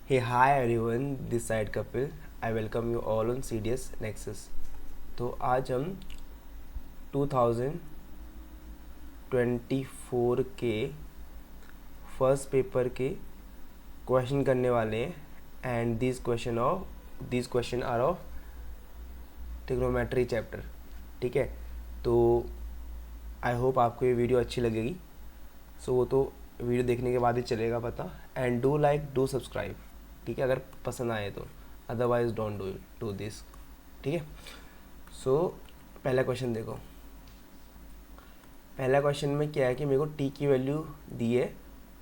Hey, hi everyone, this side Kapil. I welcome you all on CDS Nexus. तो आज हम 2024 के first paper के क्वेश्चन करने वाले हैं and this question are of trigonometry chapter. ठीक है, तो आई होप आपको ये वीडियो अच्छी लगेगी. सो वो तो वीडियो देखने के बाद ही चलेगा पता. And do subscribe. ठीक है, अगर पसंद आए तो, अदरवाइज डोंट डू दिस. ठीक है, सो पहला क्वेश्चन देखो. पहला क्वेश्चन में क्या है कि मेरे को टी की वैल्यू दी है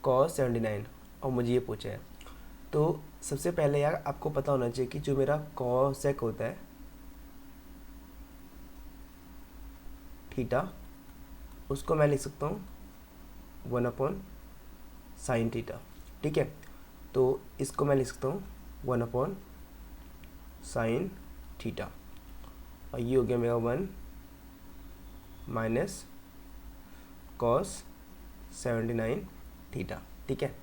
cos 79 और मुझे ये पूछा है. तो सबसे पहले यार आपको पता होना चाहिए कि जो मेरा cosec होता है थीटा, उसको मैं लिख सकता हूँ 1/sin थीटा. ठीक है, तो इसको मैं लिख सकता हूँ 1/sin थीटा और ये हो गया मेरा 1 माइनस cos 79 थीटा. ठीक है,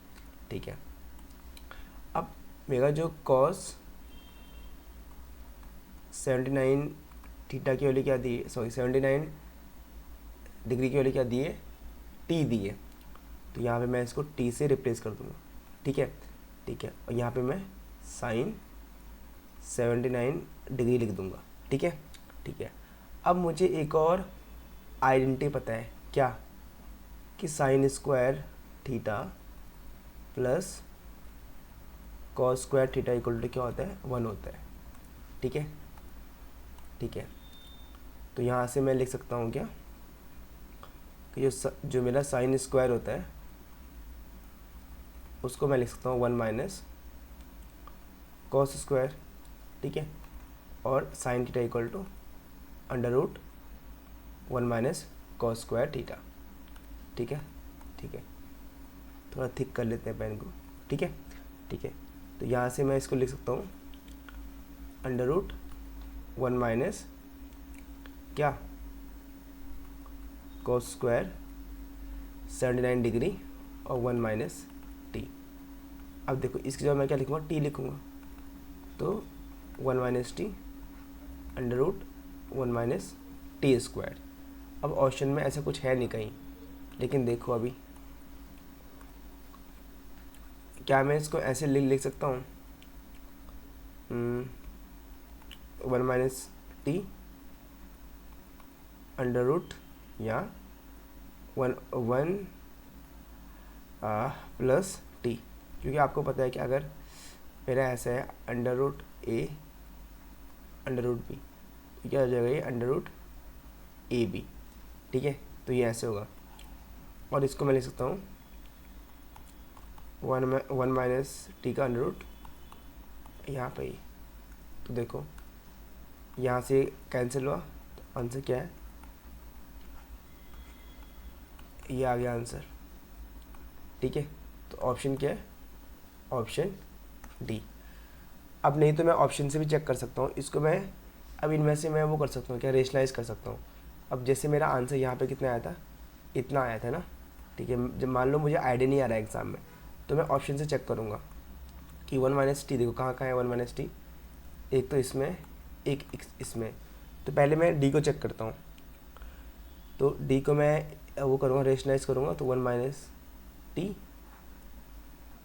ठीक है. अब मेरा जो cos 79 थीटा की वैल्यू क्या दी है, 79 डिग्री की वैल्यू क्या दी है, टी दी है. तो यहाँ पे मैं इसको टी से रिप्लेस कर दूँगा. ठीक है, ठीक है. और यहाँ पे मैं साइन 79 डिग्री लिख दूँगा. ठीक है, ठीक है. अब मुझे एक और आइडेंटिटी पता है क्या, कि sine square theta plus cos square theta equal to क्या होता है, 1 होता है. ठीक है, ठीक है. तो यहाँ से मैं लिख सकता हूँ क्या, कि जो मेरा साइन स्क्वायर होता है उसको मैं लिख सकता हूँ 1 माइनस कॉस स्क्वायर. ठीक है, और sine theta equal to under root 1 minus cos square theta. ठीक है, ठीक है. थोड़ा थिक कर लेते हैं पेन को. ठीक है, ठीक है. तो यहाँ से मैं इसको लिख सकता हूँ अंडर रूट 1 माइनस क्या, कॉस स्क्वायर 79 डिग्री और 1 माइनस टी. अब देखो इसकी जगह मैं क्या लिखूँगा, टी लिखूँगा. तो 1 minus T under root 1 minus T square. अब ऑप्शन में ऐसा कुछ है नहीं कहीं, लेकिन देखो अभी क्या मैं इसको ऐसे लिख सकता हूँ 1 माइनस टी अंडर रूट या 1 प्लस टी. क्योंकि आपको पता है कि अगर मेरा ऐसा है under root A under root B, तो क्या हो जाएगा ये अंडर रूट ए बी. ठीक है, तो ये ऐसे होगा. और इसको मैं लिख सकता हूँ 1 माइनस टी का अंडर रूट यहाँ पे ही. तो देखो यहाँ से कैंसिल हुआ, तो आंसर क्या है, ये आ गया आंसर. ठीक है, तो ऑप्शन क्या है, ऑप्शन डी. अब नहीं तो मैं ऑप्शन से भी चेक कर सकता हूँ इसको. मैं अब इनमें से मैं वो कर सकता हूँ क्या, रेशनलाइज कर सकता हूँ. अब जैसे मेरा आंसर यहाँ पे कितना आया था, इतना आया था ना. ठीक है, जब मान लो मुझे आइडिया नहीं आ रहा है एग्ज़ाम में, तो मैं ऑप्शन से चेक करूँगा कि 1 माइनस टी, देखो कहाँ कहाँ है 1 माइनस टी, एक तो इसमें, एक इसमें. तो पहले मैं डी को चेक करता हूँ. तो डी को मैं वो करूँगा, रेशनलाइज करूँगा. तो 1 माइनस टी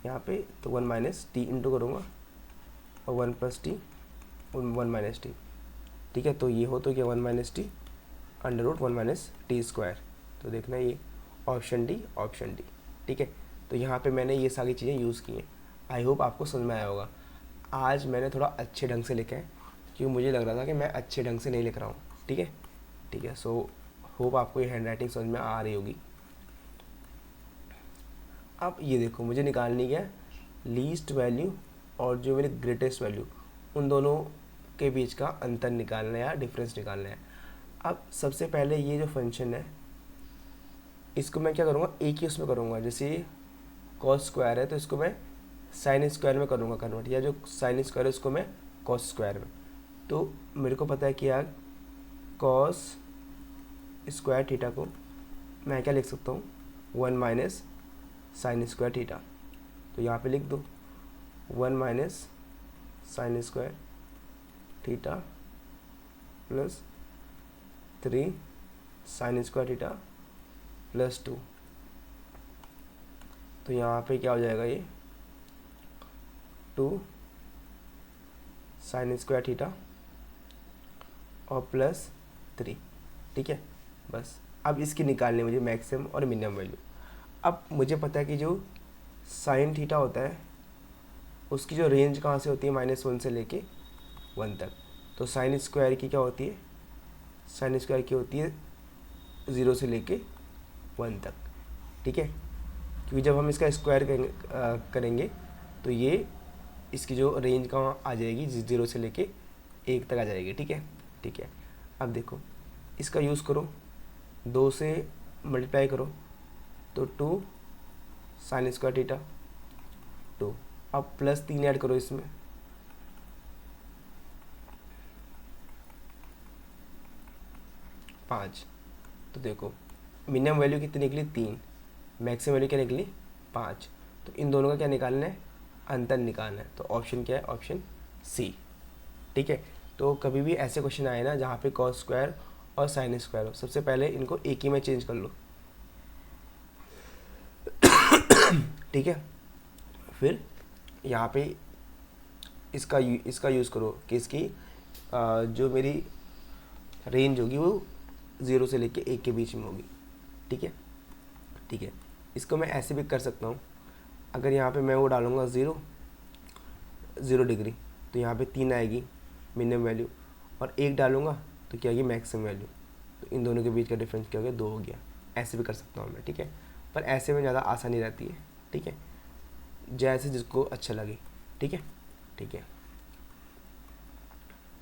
यहाँ पे, तो 1 माइनस टी इंटू करूँगा और 1 प्लस टी 1 माइनस टी. ठीक है, तो ये हो तो क्या 1 minus T under root 1 minus T square. तो देखना ये ऑप्शन डी, ऑप्शन डी. ठीक है, तो यहाँ पे मैंने ये सारी चीज़ें यूज़ की हैं. आई होप आपको समझ में आया होगा. आज मैंने थोड़ा अच्छे ढंग से लिखा है क्योंकि मुझे लग रहा था कि मैं अच्छे ढंग से नहीं लिख रहा हूँ. ठीक है, ठीक है. सो होप आपको ये हैंड राइटिंग समझ में आ रही होगी. अब ये देखो मुझे निकालनी है लीस्ट वैल्यू और जो मेरी ग्रेटेस्ट वैल्यू, उन दोनों के बीच का अंतर निकालना है या डिफरेंस निकालना है. अब सबसे पहले ये जो फंक्शन है इसको मैं क्या करूँगा, एक ही उसमें करूँगा. जैसे कॉस स्क्वायर है तो इसको मैं साइन स्क्वायर में करूँगा कन्वर्ट, या जो साइन स्क्वायर है उसको मैं कॉस स्क्वायर में. तो मेरे को पता है कि यार कॉस स्क्वायर थीटा को मैं क्या लिख सकता हूँ, 1 माइनस साइन स्क्वायर थीटा. तो यहाँ पे लिख दो 1 minus sign square theta plus 3 sign square theta plus 2। तो यहाँ पे क्या हो जाएगा, ये 2 साइन स्क्वायर थीटा और प्लस 3। ठीक है, बस अब इसकी निकालनी है मुझे मैक्सिमम और मिनिमम वैल्यू। अब मुझे पता है कि जो साइन थीटा होता है उसकी जो रेंज कहाँ से होती है, -1 से लेके 1 तक। तो साइन स्क्वायर की क्या होती है, साइन स्क्वायर की होती है 0 से लेके 1 तक। ठीक है, क्योंकि जब हम इसका स्क्वायर करेंगे तो ये इसकी जो रेंज कहाँ आ जाएगी, 0 से लेके 1 तक आ जाएगी। ठीक है, ठीक है। अब देखो इसका यूज़ करो, 2 से मल्टीप्लाई करो तो 2 साइन स्क्वायर थीटा 2। अब प्लस 3 ऐड करो इसमें, पाँच। तो देखो मिनिमम वैल्यू कितनी निकली, 3, मैक्सिमम वैल्यू क्या निकली, 5। तो इन दोनों का क्या निकालना है, अंतर निकालना है। तो ऑप्शन क्या है, ऑप्शन सी। ठीक है, तो कभी भी ऐसे क्वेश्चन आए ना जहाँ पे कॉस स्क्वायर और साइन स्क्वायर हो, सबसे पहले इनको एक ही में चेंज कर लो। ठीक है, फिर यहाँ पे इसका यूज़ करो कि इसकी जो मेरी रेंज होगी वो 0 से लेके 1 के बीच में होगी। ठीक है, ठीक है। इसको मैं ऐसे भी कर सकता हूँ, अगर यहाँ पे मैं वो डालूँगा 0 डिग्री तो यहाँ पे 3 आएगी मिनिमम वैल्यू, और 1 डालूँगा तो क्या आएगी, मैक्सिमम वैल्यू। तो इन दोनों के बीच का डिफरेंस क्या हो गया, 2 हो गया। ऐसे भी कर सकता हूँ मैं। ठीक है, पर ऐसे में ज़्यादा आसानी रहती है। ठीक है, जैसे जिसको अच्छा लगे। ठीक है, ठीक है।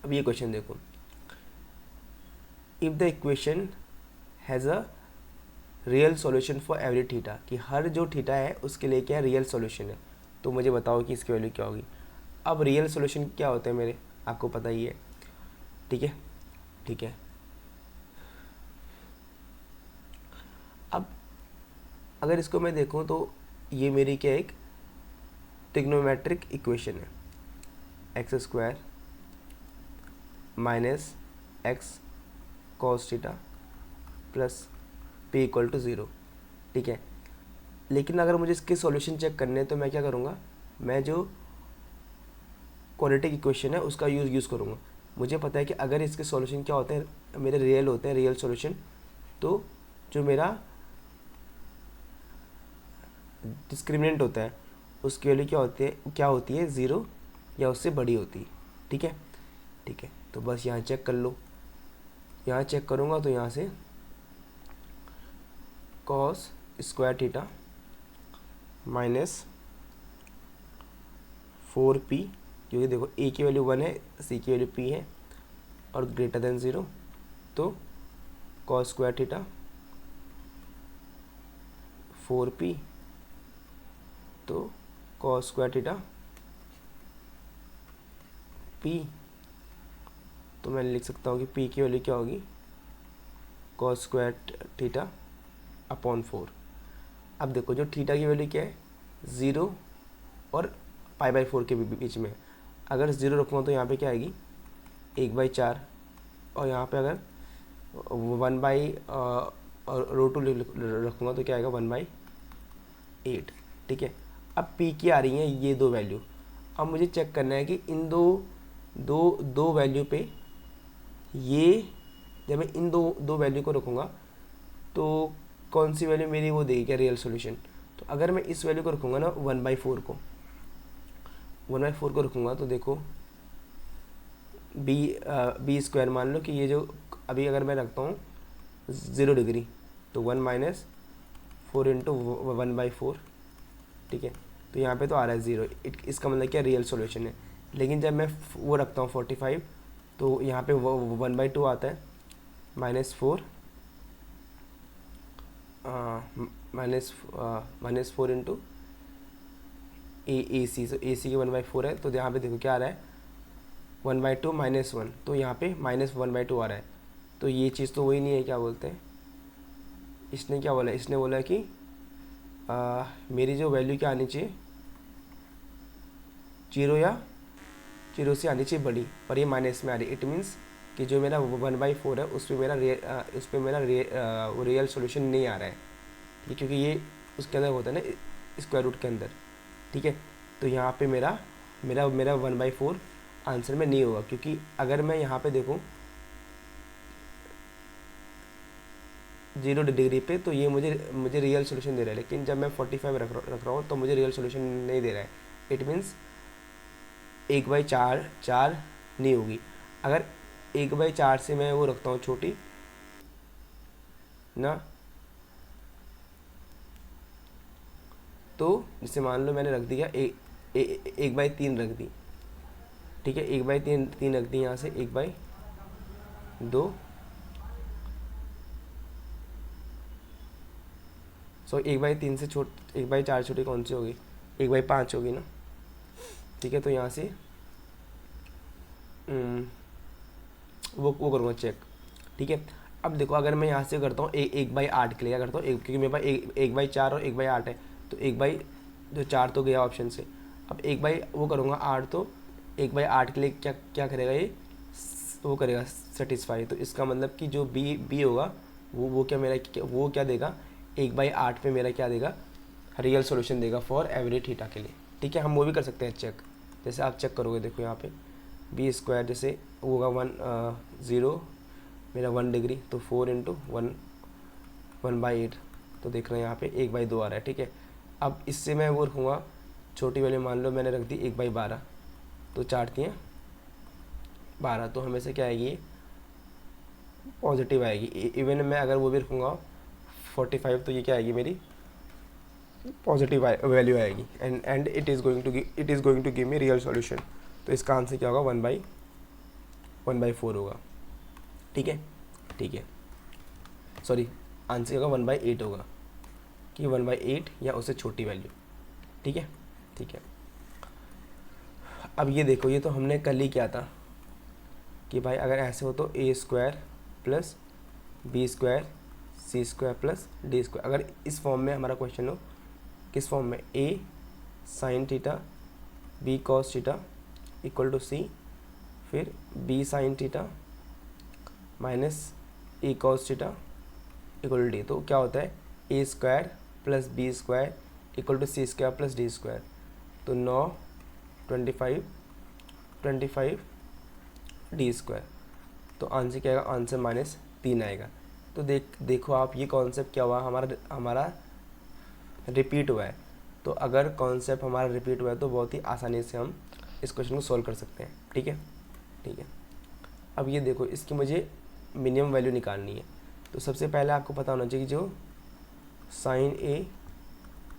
अब ये क्वेश्चन देखो, if the equation has a real solution for every theta, कि हर जो थीटा है उसके लिए क्या रियल सॉल्यूशन है, तो मुझे बताओ कि इसकी वैल्यू क्या होगी। अब रियल सॉल्यूशन क्या होते हैं मेरे, आपको पता ही है। ठीक है, ठीक है। अब अगर इसको मैं देखूं तो ये मेरी क्या एक ट्रिग्नोमेट्रिक इक्वेशन है, x square minus x cos theta plus p equal to 0। ठीक है, लेकिन अगर मुझे इसके सॉल्यूशन चेक करने हैं तो मैं क्या करूँगा, मैं जो क्वाड्रेटिक इक्वेशन है उसका यूज़ करूँगा। मुझे पता है कि अगर इसके सॉल्यूशन क्या होते हैं, मेरे रियल होते हैं, रियल सॉल्यूशन, तो जो मेरा डिस्क्रिमिनेंट होता है उसकी वैल्यू क्या होती है 0 या उससे बड़ी होती है। ठीक है, ठीक है। तो बस यहाँ चेक कर लो, यहाँ चेक करूँगा तो यहाँ से cos square theta minus 4p, क्योंकि देखो a की वैल्यू 1 है, c की वैल्यू p है और ग्रेटर देन 0, तो कॉस स्क्वायर थीटा 4p, तो कॉस स्क्वायर थीटा p, तो मैं लिख सकता हूँ कि p की वैल्यू क्या होगी, कॉस स्क्वायर थीटा अपॉन 4। अब देखो जो थीटा की वैल्यू क्या है, 0 और π/4 के बीच में। अगर 0 रखूँगा तो यहाँ पे क्या आएगी, 1/4, और यहाँ पे अगर 1/√2 रखूँगा तो क्या आएगा, 1/8। ठीक है, अब p की आ रही हैं ये 2 वैल्यू। अब मुझे चेक करना है कि इन दो वैल्यू पे ये, जब मैं इन दो वैल्यू को रखूँगा तो कौन सी वैल्यू मेरी वो देगी क्या, रियल सॉल्यूशन। तो अगर मैं इस वैल्यू को रखूँगा ना 1/4 को, 1/4 को रखूँगा तो देखो बी स्क्वायर, मान लो कि ये जो अभी अगर मैं रखता हूँ 0 डिग्री तो 1 माइनस 4 इंटू 1/4। ठीक है, तो यहाँ पे तो आ रहा है 0, इसका मतलब क्या, रियल सॉल्यूशन है। लेकिन जब मैं वो रखता हूँ 45 तो यहाँ पे 1/2 आता है, -4 -4 इंटू ए सी, ए सी की 1/4 है, तो यहाँ पे देखो क्या आ रहा है, 1/2 -1, तो यहाँ पे -1/2 आ रहा है। तो ये चीज़ तो वही नहीं है, क्या बोलते हैं, इसने क्या बोला, इसने बोला कि मेरी जो वैल्यू क्या आनी चाहिए, जीरो या जीरो से आनी चाहिए बड़ी, पर ये माइनस में आ रही है। इट मीन्स कि जो मेरा 1/4 है उस पर मेरा रियल सोल्यूशन नहीं आ रहा है, ठीक है, क्योंकि ये उसके अंदर होता है ना स्क्वायर रूट के अंदर, ठीक है। तो यहाँ पे मेरा मेरा मेरा 1/4 आंसर में नहीं होगा, क्योंकि अगर मैं यहाँ पे देखूँ 0 डिग्री पे तो ये मुझे रियल सोल्यूशन दे रहा है, लेकिन जब मैं 45 रख रहा हूँ तो मुझे रियल सोल्यूशन नहीं दे रहा है। इट मीन्स 1/4 नहीं होगी। अगर 1/4 से मैं वो रखता हूँ छोटी ना, तो जैसे मान लो मैंने रख दिया 1/3 रख दी, ठीक है, 1/3 रख दी यहाँ से 1/2, सो 1/3 से 1/4 छोटी कौन सी होगी, 1/5 होगी ना, ठीक है। तो यहाँ से वो करूँगा चेक, ठीक है। अब देखो अगर मैं यहाँ से करता हूँ 1/8 के लिए क्या करता हूँ, क्योंकि मेरे पास 1/4 और 1/8 है, तो 1/4 तो गया ऑप्शन से। अब वो करूँगा 8, तो 1/8 के लिए क्या क्या करेगा ये, वो करेगा सेटिस्फाई। तो इसका मतलब कि जो बी होगा वो क्या देगा, 1/8 पे मेरा क्या देगा, रियल सॉल्यूशन देगा फॉर एवरी थीटा के लिए, ठीक है। हम वो भी कर सकते हैं चेक, जैसे आप चेक करोगे, देखो यहाँ पे b² जैसे होगा 0 मेरा 1 डिग्री, तो 4 × 1/8, तो देख रहे हैं यहाँ पे 1/2 आ रहा है, ठीक है। अब इससे मैं वो रखूँगा छोटी वाली, मान लो मैंने रख दी 1/12, तो 4 × 12, तो हमें से क्या आएगी, पॉजिटिव आएगी। इवन मैं अगर वो भी रखूँगा 45, तो ये क्या आएगी मेरी पॉजिटिव वैल्यू आएगी, and it is going to give me real solution. तो इसका आंसर क्या होगा, 1/4 होगा, ठीक है, ठीक है। सॉरी, आंसर होगा 1/8 होगा, कि 1/8 या उससे छोटी वैल्यू, ठीक है, ठीक है। अब ये देखो, ये तो हमने कल ही किया था कि भाई अगर ऐसे हो तो a² + b² c² + d²। अगर इस फॉर्म में हमारा क्वेश्चन हो, किस फॉर्म में, a sin theta b cos theta = c, फिर b sin theta - a cos theta = d, तो क्या होता है a² + b² = c² + d²। तो 9 25 d², तो आंसर क्या आएगा, आंसर -3 आएगा। तो देखो आप, ये कॉन्सेप्ट क्या हुआ, हमारा रिपीट हुआ है। तो अगर कॉन्सेप्ट हमारा रिपीट हुआ है तो बहुत ही आसानी से हम इस क्वेश्चन को सॉल्व कर सकते हैं, ठीक है, ठीक है। अब ये देखो, इसकी मुझे मिनिमम वैल्यू निकालनी है। तो सबसे पहले आपको पता होना चाहिए कि जो sin A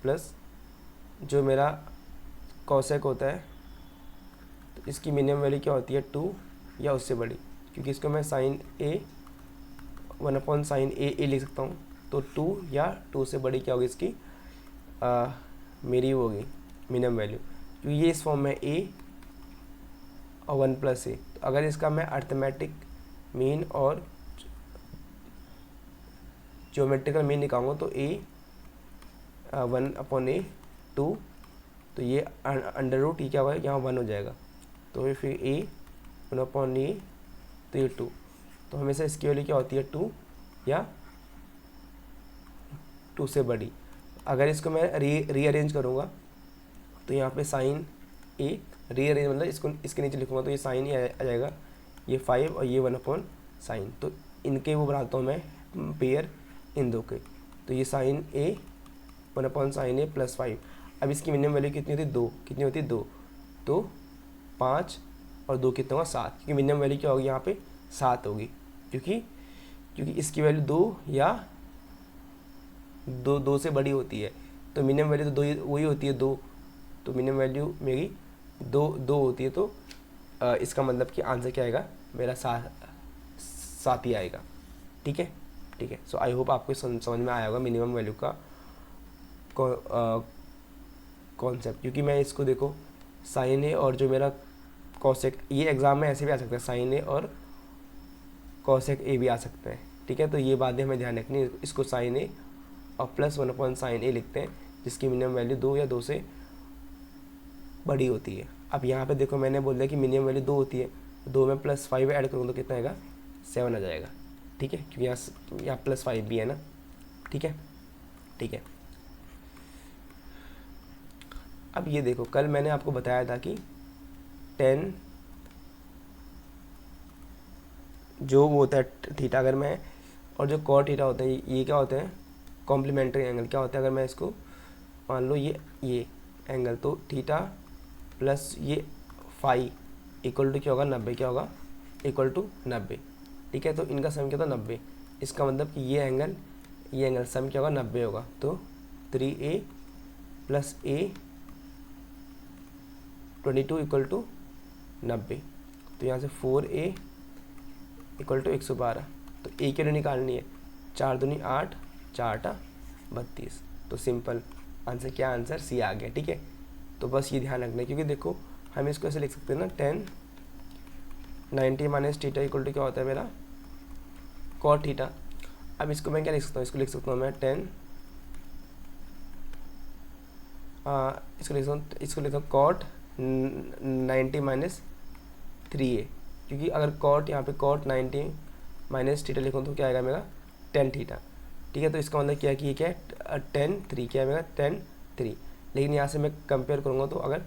प्लस जो मेरा कॉसेक होता है, तो इसकी मिनिमम वैल्यू क्या होती है, 2 या उससे बड़ी, क्योंकि इसको मैं sin A 1/sin A लिख सकता हूँ। तो 2 या 2 से बड़ी क्या होगी इसकी, मेरी वो होगी मिनिमम वैल्यू, क्योंकि ये इस फॉर्म में a और 1 + a। तो अगर इसका मैं अर्थमेटिक मीन और ज्योमेट्रिकल मीन निकालूंगा तो a 1/a 2, तो ये अंडर रूट ये क्या होगा, यहाँ 1 हो जाएगा, तो फिर a 1/a, तो ये 2। तो हमेशा इसकी वैल्यू क्या होती है, 2 या 2 से बड़ी। अगर इसको मैं रीअरेंज करूँगा तो यहाँ पे sin A, रीअरेंज मतलब इसको इसके नीचे लिखूँगा तो ये sin A आ जाएगा, ये 5 और ये 1/sin। तो इनके वो बनाता हूँ मैं पेयर इन दो के, तो ये sin A 1/sin A + 5। अब इसकी मिनिमम वैल्यू कितनी होती है, 2, कितनी होती है 2, तो 5 और 2 कितना होगा, 7, क्योंकि मिनिमम वैल्यू क्या होगी यहाँ पे 7 होगी, क्योंकि इसकी वैल्यू 2 या 2 से बड़ी होती है। तो मिनिमम वैल्यू तो 2 वही होती है, 2, तो मिनिमम वैल्यू मेरी 2 होती है। तो इसका मतलब कि आंसर क्या आएगा मेरा 7 ही आएगा, ठीक है, ठीक है। सो आई होप आपको समझ में आया होगा मिनिमम वैल्यू का कॉन्सेप्ट, क्योंकि मैं इसको देखो sin A और जो मेरा cosec, ये एग्ज़ाम में ऐसे भी आ सकता है, sin A और cosec A भी आ सकता है, ठीक है। तो ये बातें हमें ध्यान रखनी है। इसको sin A और +1/sin A लिखते हैं, जिसकी मिनिमम वैल्यू 2 या 2 से बड़ी होती है। अब यहाँ पे देखो मैंने बोल दिया कि मिनिमम वैल्यू 2 होती है, 2 में +5 ऐड करूँगा तो कितना आएगा, 7 आ जाएगा। ठीक है, क्योंकि यहाँ +5 भी है ना। ठीक है, ठीक है। अब ये देखो, कल मैंने आपको बताया था कि 10 जो वो होता है थीटा अगर मैं, और जो कॉट थीटा होता है ये क्या होते हैं, कॉम्प्लीमेंट्री एंगल। क्या होता है, अगर मैं इसको मान लो ये एंगल, तो थीटा प्लस ये फाई इक्वल टू क्या होगा, 90। क्या होगा, इक्वल टू 90। ठीक है, तो इनका सम क्या होता है, 90। इसका मतलब कि ये एंगल सम क्या होगा, 90 होगा। तो 3a plus a 22 equal to 90। तो यहाँ से 4a इक्वल टू 112। तो a की वैल्यू निकालनी है, 4 दूनी 8, 4 8 32। तो सिंपल आंसर क्या, आंसर सी आ गया। ठीक है, तो बस ये ध्यान रखना है, क्योंकि देखो हम इसको ऐसे लिख सकते हैं ना, 10 90 माइनस थीटा इक्वल टू क्या होता है मेरा, कॉट थीटा। अब इसको मैं क्या लिख सकता हूँ, इसको लिख सकता हूँ मैं 10 इसको लिखता हूँ कॉट 90 माइनस 3a, क्योंकि अगर कॉट यहाँ पे कॉट 90 माइनस थीटा लिखूँ तो क्या आएगा मेरा, 10 थीटा। ठीक है, तो इसका मतलब क्या है कि ये क्या है, 10 3 क्या है मेरा, 10 3। लेकिन यहाँ से मैं कंपेयर करूँगा तो अगर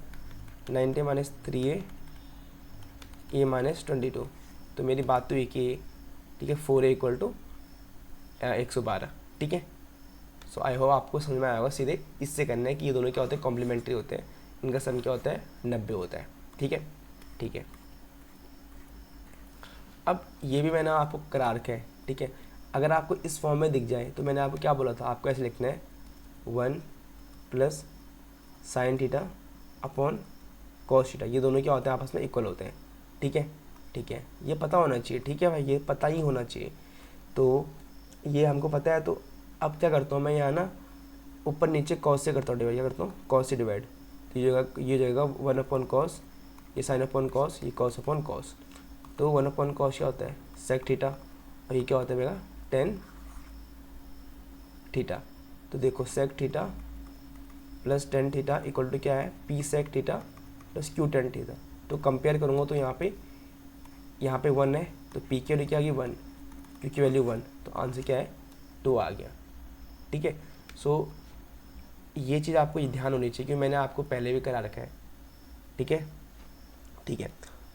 90 माइनस 3a ए माइनस 22, तो मेरी बात तो एक ही है। ठीक है, 4a इक्वल टू 112। ठीक है, सो आई होप आपको समझ में आया होगा। सीधे इससे करना है कि ये दोनों क्या होते हैं, कॉम्प्लीमेंट्री होते हैं, इनका सम क्या होता है, 90 होता है। ठीक है, ठीक है। अब ये भी मैंने आपको करा रखा है। ठीक है, अगर आपको इस फॉर्म में दिख जाए तो मैंने आपको क्या बोला था, आपको ऐसे लिखना है 1 plus sine theta upon cos theta. ये दोनों क्या होते हैं, आपस में इक्वल होते हैं। ठीक है, ठीक है, ये पता होना चाहिए। ठीक है भाई, ये पता ही होना चाहिए। तो ये हमको पता है। तो अब क्या करता हूँ मैं, यहाँ ना ऊपर नीचे कॉस से करता हूँ डिवाइड। क्या करता हूँ, कॉस से डिवाइड। तो ये जाएगा 1 अपॉन कॉस, ये साइन अपॉन कॉस, ये कॉस अपॉन कॉस। तो 1 अपॉन कॉस क्या होता है, सेक थीटा, और ये क्या होता है मेरा, 10 थीटा। तो देखो sec theta plus 10 theta equal to क्या है, p sec theta plus q 10 theta. तो कंपेयर करूँगा तो यहाँ पे 1 है, तो पी की वैल्यू क्या आ गई, 1, क्यू की वैल्यू 1, तो आंसर क्या है, 2 आ गया। ठीक है, सो ये चीज़ आपको ध्यान होनी चाहिए, क्योंकि मैंने आपको पहले भी करा रखा है। ठीक है, ठीक है।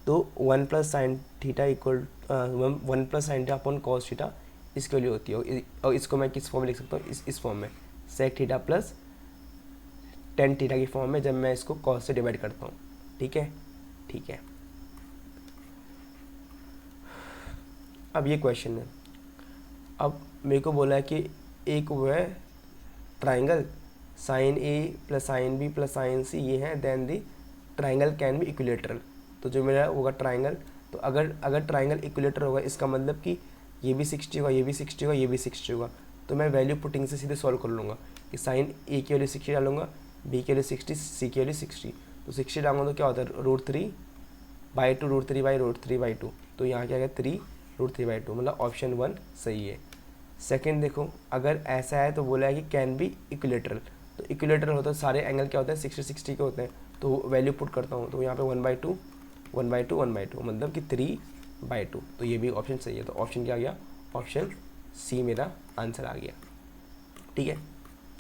तो 1 plus sign theta equal 1 plus sine theta upon cos theta इसके वैल्यू होती है। और इसको मैं किस फॉर्म में लिख सकता हूँ, इस फॉर्म में, सेक थीटा प्लस 10 थीटा की फॉर्म में, जब मैं इसको कॉस से डिवाइड करता हूँ। ठीक है, ठीक है। अब ये क्वेश्चन है, अब मेरे को बोला है कि एक वो है triangle sine A plus sine B plus sine C ये है, then the triangle can be equilateral. तो जो मेरा होगा ट्राइंगल, तो अगर ट्राइंगल इक्विलेटर होगा, इसका मतलब कि ये भी 60 होगा, ये भी 60 होगा, ये भी 60 होगा। तो मैं वैल्यू पुटिंग से सीधे सॉल्व कर लूँगा कि साइन ए की वैल्यू 60 डालूंगा, बी की वैल्यू 60, सी की वैल्यू 60। तो 60 डालूंगा तो क्या होता है, √3/2, √3/√3/2। तो यहाँ क्या है, 3√3/2, मतलब ऑप्शन 1 सही है। सेकेंड देखो, अगर ऐसा है तो बोला है कि कैन बी इक्विलेटरल। तो इक्विलेटरल होता है, सारे एंगल क्या होते हैं, 60-60 के होते हैं। तो वैल्यू पुट करता हूँ, तो यहाँ पे 1/2 1/2 1/2, मतलब कि 3/2। तो ये भी ऑप्शन सही है। तो ऑप्शन क्या आ गया, ऑप्शन सी मेरा आंसर आ गया। ठीक है,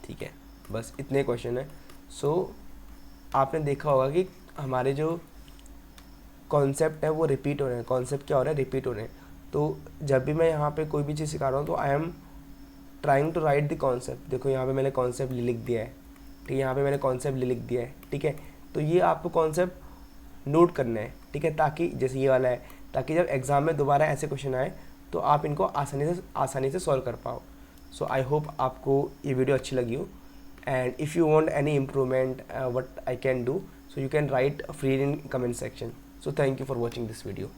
ठीक है, बस इतने क्वेश्चन है। सो आपने देखा होगा कि हमारे जो कॉन्सेप्ट है वो रिपीट हो रहे हैं। कॉन्सेप्ट क्या हो रहा है, रिपीट हो रहे हैं। तो जब भी मैं यहाँ पे कोई भी चीज़ सिखा रहा हूँ तो I am trying to write the concept. देखो यहाँ पे मैंने कॉन्सेप्ट लिख दिया है। ठीक है, यहाँ पे मैंने कॉन्सेप्ट लिख दिया है। ठीक है, तो ये आपको कॉन्सेप्ट नोट करना है। ठीक है, ताकि जैसे ये वाला है, ताकि जब एग्ज़ाम में दोबारा ऐसे क्वेश्चन आए तो आप इनको आसानी से सॉल्व कर पाओ। सो आई होप आपको ये वीडियो अच्छी लगी हो, and if you want any improvement what I can do, so you can write free in comment section. So thank you for watching this video.